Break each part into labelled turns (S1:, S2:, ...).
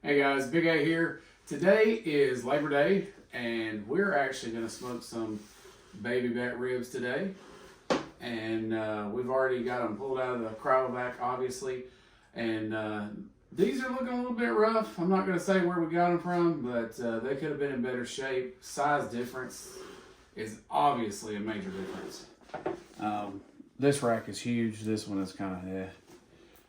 S1: Hey guys, Big A here. Today is Labor Day, and we're actually going to smoke some baby back ribs today. And we've already got them pulled out of the cryovac, obviously. And these are looking a little bit rough. I'm not going to say where we got them from, but they could have been in better shape. Size difference is obviously a major difference. This rack is huge. This one is kind of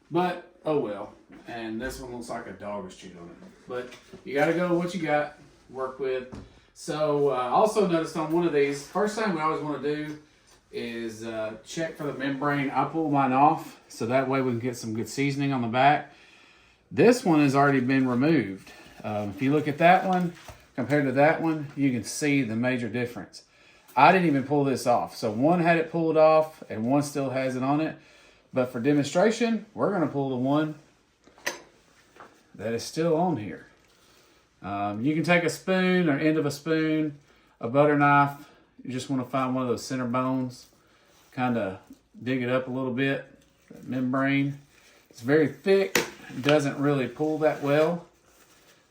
S1: but oh well. And this one looks like a dog has chewed on it. But you got to go with what you got, work with. So also noticed on one of these, first thing we always want to do is check for the membrane. I pull mine off so that way we can get some good seasoning on the back. This one has already been removed. If you look at that one compared to that one, you can see the major difference. I didn't even pull this off. So one had it pulled off and one still has it on it. But for demonstration, we're going to pull the one that is still on here. You can take a spoon or end of a spoon, a butter knife. You just want to find one of those center bones, kind of dig it up a little bit. That membrane, it's very thick. It doesn't really pull that well.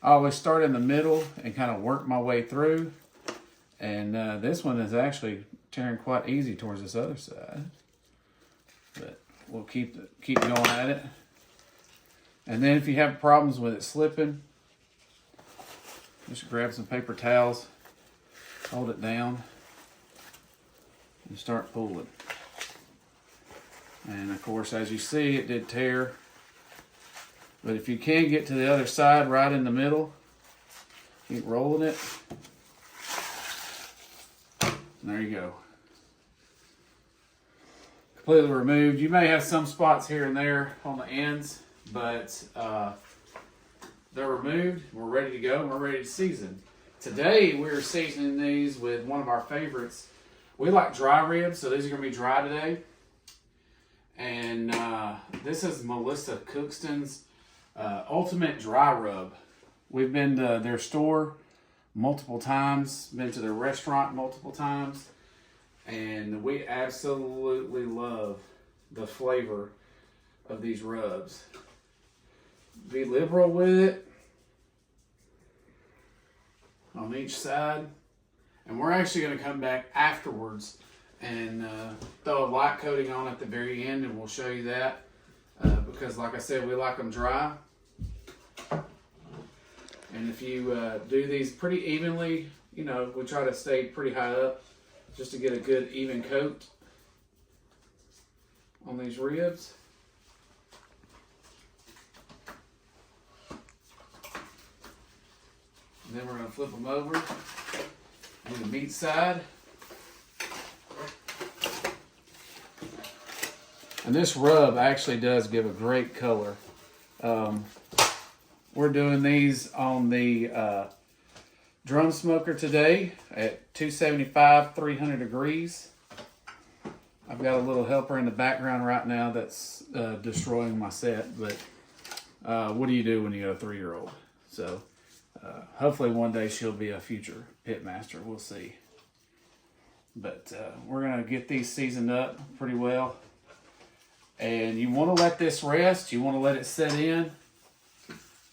S1: I always start in the middle and kind of work my way through. And this one is actually tearing quite easy towards this other side. But we'll keep going at it. And then if you have problems with it slipping, just grab some paper towels, hold it down, and start pulling. And of course, as you see, it did tear. But if you can get to the other side right in the middle, keep rolling it. And there you go. Completely removed. You may have some spots here and there on the ends, but they're removed. We're ready to go. We're ready to season. Today we're seasoning these with one of our favorites. We like dry ribs, so these are going to be dry today. And this is Melissa Cookston's Ultimate Dry Rub. We've been to their store multiple times, been to their restaurant multiple times, and we absolutely love the flavor of these rubs. Be liberal with it on each side. And we're actually going to come back afterwards and throw a light coating on at the very end, and we'll show you that. Because like I said, we like them dry. And if you do these pretty evenly, you know, we try to stay pretty high up just to get a good even coat on these ribs. And then we're going to flip them over on the meat side. And this rub actually does give a great color. We're doing these on the drum smoker today at 275, 300 degrees. I've got a little helper in the background right now that's destroying my set, but what do you do when you got a 3-year-old? So hopefully one day she'll be a future pit master. We'll see. But we're going to get these seasoned up pretty well. And you want to let this rest. You want to let it set in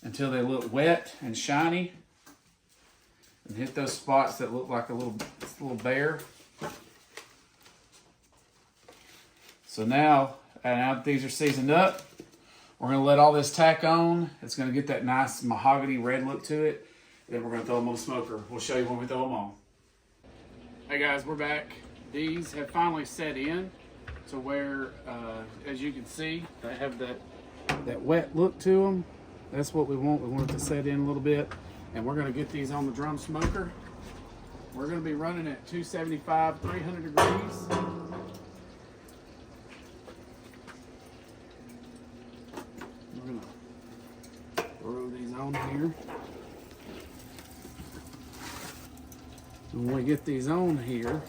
S1: until they look wet and shiny. And hit those spots that look like a little bare. So now that these are seasoned up, we're going to let all this tack on. It's going to get that nice mahogany red look to it. Then we're going to throw them on the smoker. We'll show you when we throw them on. Hey guys, we're back. These have finally set in to where, as you can see, they have that wet look to them. That's what we want. We want it to set in a little bit. And we're going to get these on the drum smoker. We're going to be running at 275, 300 degrees. We're going to throw these on here. And when we get these on here,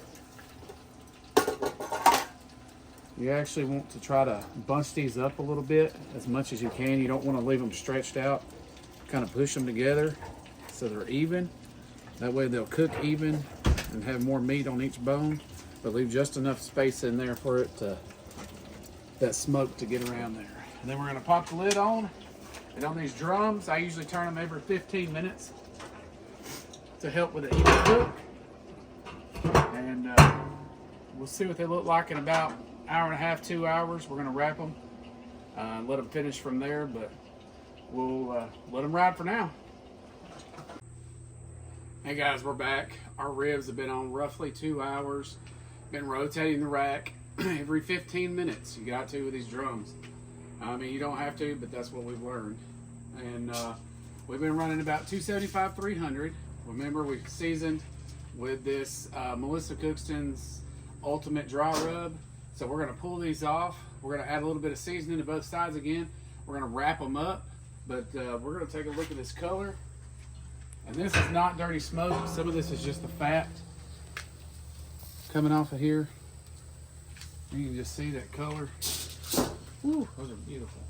S1: you actually want to try to bunch these up a little bit as much as you can. You don't want to leave them stretched out. Kind of push them together so they're even. That way they'll cook even and have more meat on each bone, but leave just enough space in there for it to, that smoke to get around there. And then we're going to pop the lid on And on these drums, I usually turn them every 15 minutes to help with the even cook. And we'll see what they look like in about an hour and a half, 2 hours. We're gonna wrap them and let them finish from there, but we'll let them ride for now. Hey guys, we're back. Our ribs have been on roughly 2 hours. Been rotating the rack every 15 minutes. You got to with these drums. I mean, you don't have to, but that's what we've learned. And we've been running about 275, 300. Remember, we seasoned with this Melissa Cookston's Ultimate Dry Rub. So we're gonna pull these off. We're gonna add a little bit of seasoning to both sides again. We're gonna wrap them up, but we're gonna take a look at this color. And this is not dirty smoke. Some of this is just the fat coming off of here. You can just see that color. Woo, those are beautiful.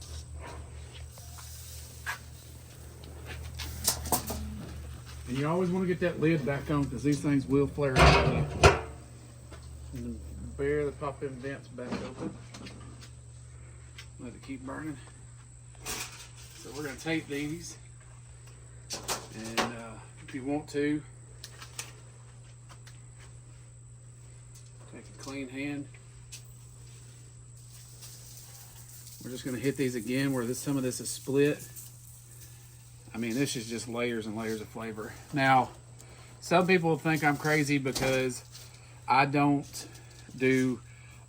S1: And you always want to get that lid back on because these things will flare out on you. And then barely pop them vents back open. Let it keep burning. So we're going to tape these. And if you want to, take a clean hand. We're just going to hit these again where some of this is split. I mean, this is just layers and layers of flavor. Now, some people think I'm crazy because I don't do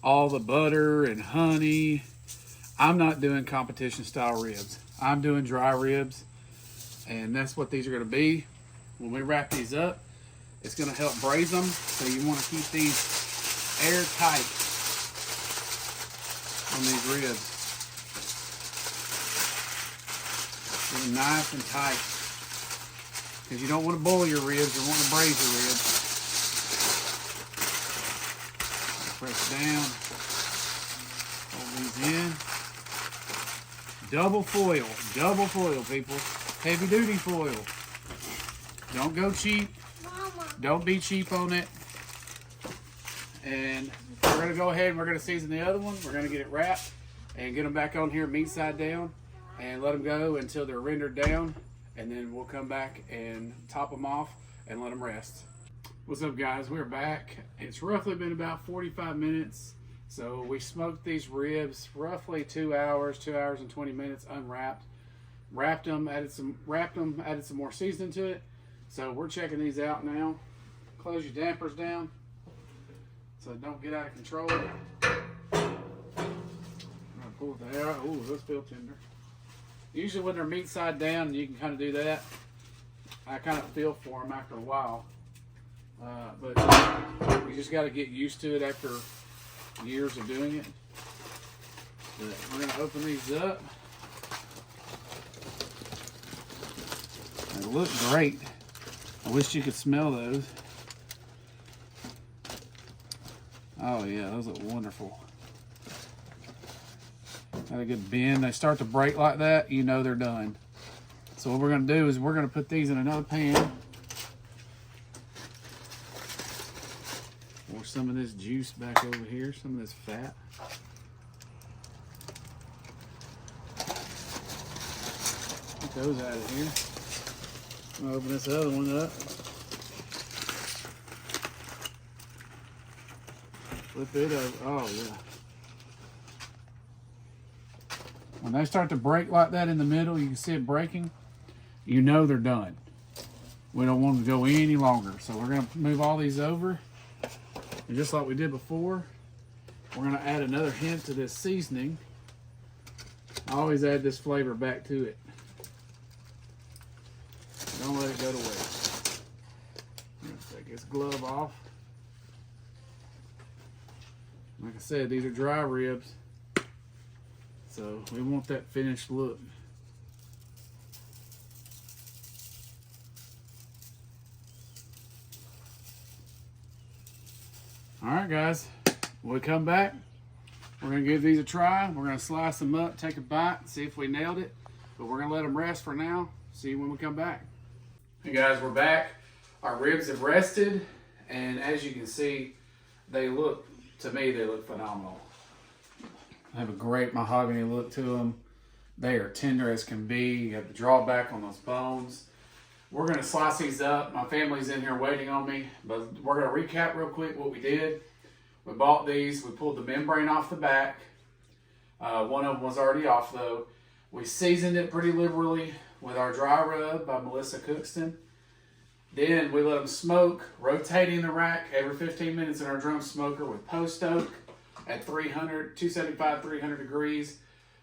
S1: all the butter and honey. I'm not doing competition style ribs. I'm doing dry ribs, and that's what these are going to be. When we wrap these up, it's going to help braise them. So you want to keep these airtight on these ribs. Get them nice and tight, because you don't want to boil your ribs, you want to braise your ribs. Press down, hold these in. Double foil, people. Heavy duty foil. Don't go cheap. Mama. Don't be cheap on it. And we're gonna go ahead and we're gonna season the other one. We're gonna get it wrapped and get them back on here meat side down and let them go until they're rendered down, and then we'll come back and top them off and let them rest. What's up guys, we're back. It's roughly been about 45 minutes. So we smoked these ribs roughly 2 hours, 2 hours and 20 minutes unwrapped. Wrapped them, added some more seasoning to it. So we're checking these out now. Close your dampers down so it don't get out of control. I'm gonna pull the air out. Ooh, those feel tender. Usually when they're meat side down, you can kind of do that. I kind of feel for them after a while. But you just got to get used to it after years of doing it. But we're going to open these up. They look great. I wish you could smell those. Oh yeah, those look wonderful. Got a good bend. They start to break like that, you know they're done. So what we're going to do is we're going to put these in another pan. Pour some of this juice back over here, some of this fat. Get those out of here. I'm gonna open this other one up. Flip it over. Oh yeah. When they start to break like that in the middle, you can see it breaking, you know they're done. We don't want them to go any longer. So we're gonna move all these over. And just like we did before, we're gonna add another hint to this seasoning. I always add this flavor back to it. Don't let it go to waste. I'm gonna take this glove off. Like I said, these are dry ribs, so we want that finished look. All right, guys, when we come back, we're gonna give these a try. We're gonna slice them up, take a bite, see if we nailed it, but we're gonna let them rest for now. See you when we come back. Hey guys, we're back. Our ribs have rested, and as you can see, they look, to me, they look phenomenal. They have a great mahogany look to them. They are tender as can be. You have the drawback on those bones. We're going to slice these up. My family's in here waiting on me, but we're going to recap real quick what we did. We bought these. We pulled the membrane off the back. One of them was already off though. We seasoned it pretty liberally with our dry rub by Melissa Cookston. Then we let them smoke, rotating the rack every 15 minutes in our drum smoker with post oak at 275, 300 degrees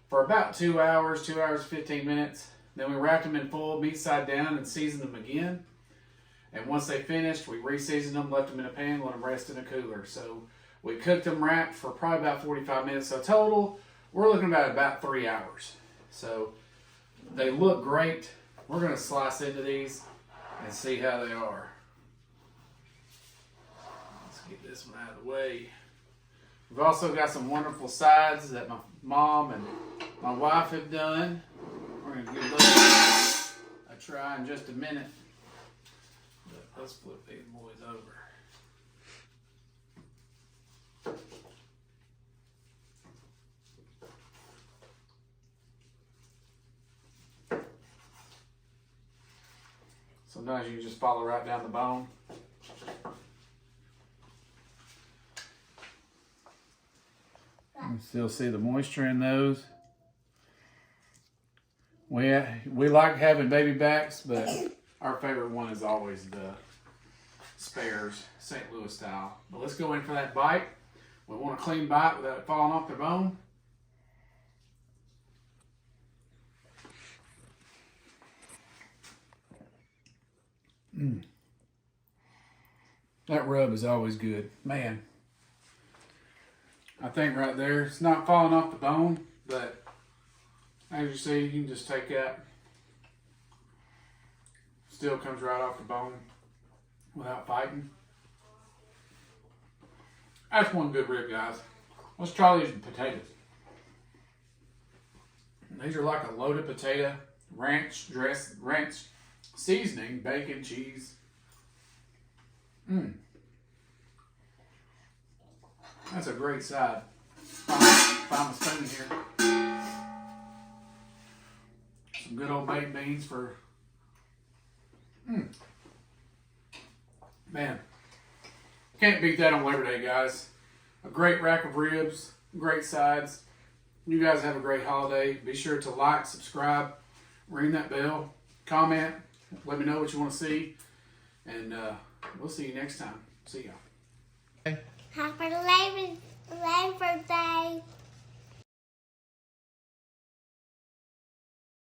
S1: for about 2 hours, 2 hours, 15 minutes. Then we wrapped them in foil, meat side down, and seasoned them again. And once they finished, we re-seasoned them, left them in a pan, let them rest in a cooler. So we cooked them wrapped for probably about 45 minutes. So total, we're looking at about 3 hours. So they look great. We're going to slice into these and see how they are. Let's get this one out of the way. We've also got some wonderful sides that my mom and my wife have done. We're going to give those a try in just a minute. But let's flip these boys over. Sometimes you just follow right down the bone. You can still see the moisture in those. We like having baby backs, but our favorite one is always the spares, St. Louis style. But let's go in for that bite. We want a clean bite without it falling off the bone. That rub is always good. Man, I think right there, it's not falling off the bone, but as you see, you can just take that. Still comes right off the bone without fighting. That's one good rib, guys. Let's try these potatoes. These are like a loaded potato, ranch seasoning, bacon, cheese. That's a great side. Find my spoon here. Some good old baked beans for. Man, can't beat that on Labor Day, guys. A great rack of ribs, great sides. You guys have a great holiday. Be sure to like, subscribe, ring that bell, comment. Let me know what you want to see. And we'll see you next time. See y'all.
S2: Happy Labor Day.